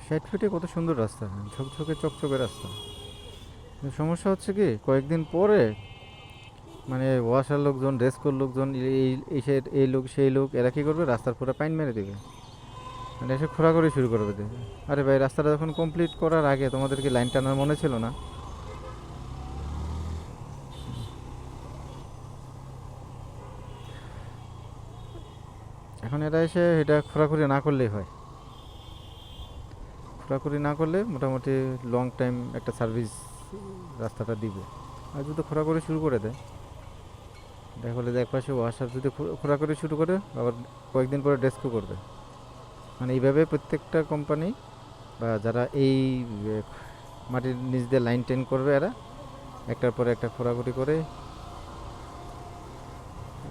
60 ফিটে কত সুন্দর রাস্তা, ঝকঝকে চকচকে রাস্তা। কিন্তু সমস্যা হচ্ছে কি, কয়েকদিন পরে মানে ওয়াসার লোকজন, রেস্কোর লোকজন, এই লোক সেই লোক, এরা কি করবে, রাস্তার পুরো পাইন মেরে দিবে, মানে এসে খোঁড়াখুড়ি শুরু করে দেবে। আরে ভাই, রাস্তাটা যখন কমপ্লিট করার আগে তোমাদের কি লাইন টানার মনে ছিল না? এখন এরা এসে এটা খোঁড়াখুড়ি না করলেই হয়। খোঁড়াখুড়ি না করলে মোটামুটি লং টাইম একটা সার্ভিস রাস্তাটা দিবে। আর যদি খোঁড়াখুড়ি শুরু করে দেয়, দেখা হলে যে একপাশে ওয়াশার যদি খোঁড়াখুড়ি শুরু করে, আবার কয়েকদিন পরে ডেস্কও করবে। মানে এইভাবে প্রত্যেকটা কোম্পানি বা যারা এই মাটির নিচ দিয়ে লাইন টেন করবে, এরা একটার পরে একটা খোঁড়াখুড়ি করে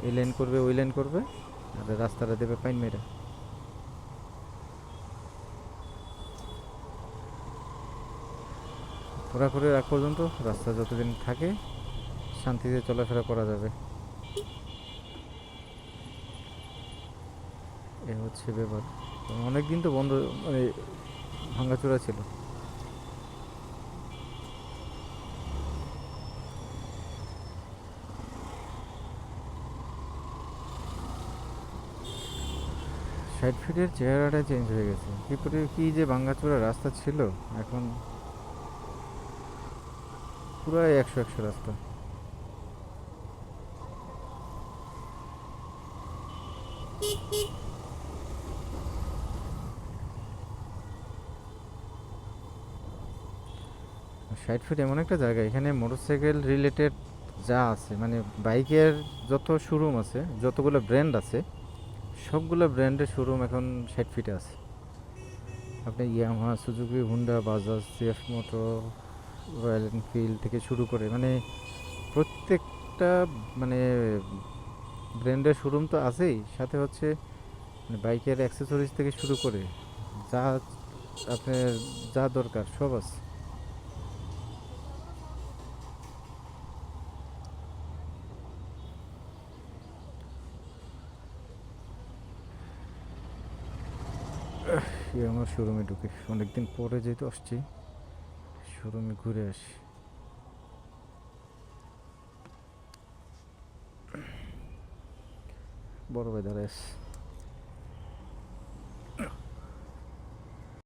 এই লাইন করবে, ওই লাইন করবে, আর রাস্তাটা দেবে পাইন মেরে। খোঁড়াখুড়ির আগ পর্যন্ত রাস্তা যতদিন থাকে শান্তিতে চলাফেরা করা যাবে। এ হচ্ছে ব্যাপার। অনেক দিন তো বন্ধ, মানে ভাঙাচোরা ছিল। সাইড ফিটের চেহারাটা চেঞ্জ হয়ে গেছে, কি যে ভাঙাচোরা রাস্তা ছিল, এখন পুরাই একশো একশো রাস্তা। সাইড ফিট এমন একটা জায়গা, এখানে মোটরসাইকেল রিলেটেড যা আছে, মানে বাইকের যত শোরুম আছে, যতগুলো ব্র্যান্ড আছে, সবগুলো ব্র্যান্ডের শোরুম এখন সাইড ফিটে আছে। আপনি Yamaha, Suzuki, Honda, Bajaj, CF Moto, Royal Enfield থেকে শুরু করে, মানে প্রত্যেকটা মানে ব্র্যান্ডের শোরুম তো আছেই, সাথে হচ্ছে মানে বাইকের অ্যাক্সেসরিজ থেকে শুরু করে যা আপনার যা দরকার সব আছে। আমার শোরুমে ঢুকে অনেকদিন পরে যেহেতু আসছি, শোরুমে ঘুরে আসি। বড় ভাই দাঁড়ায় আছে।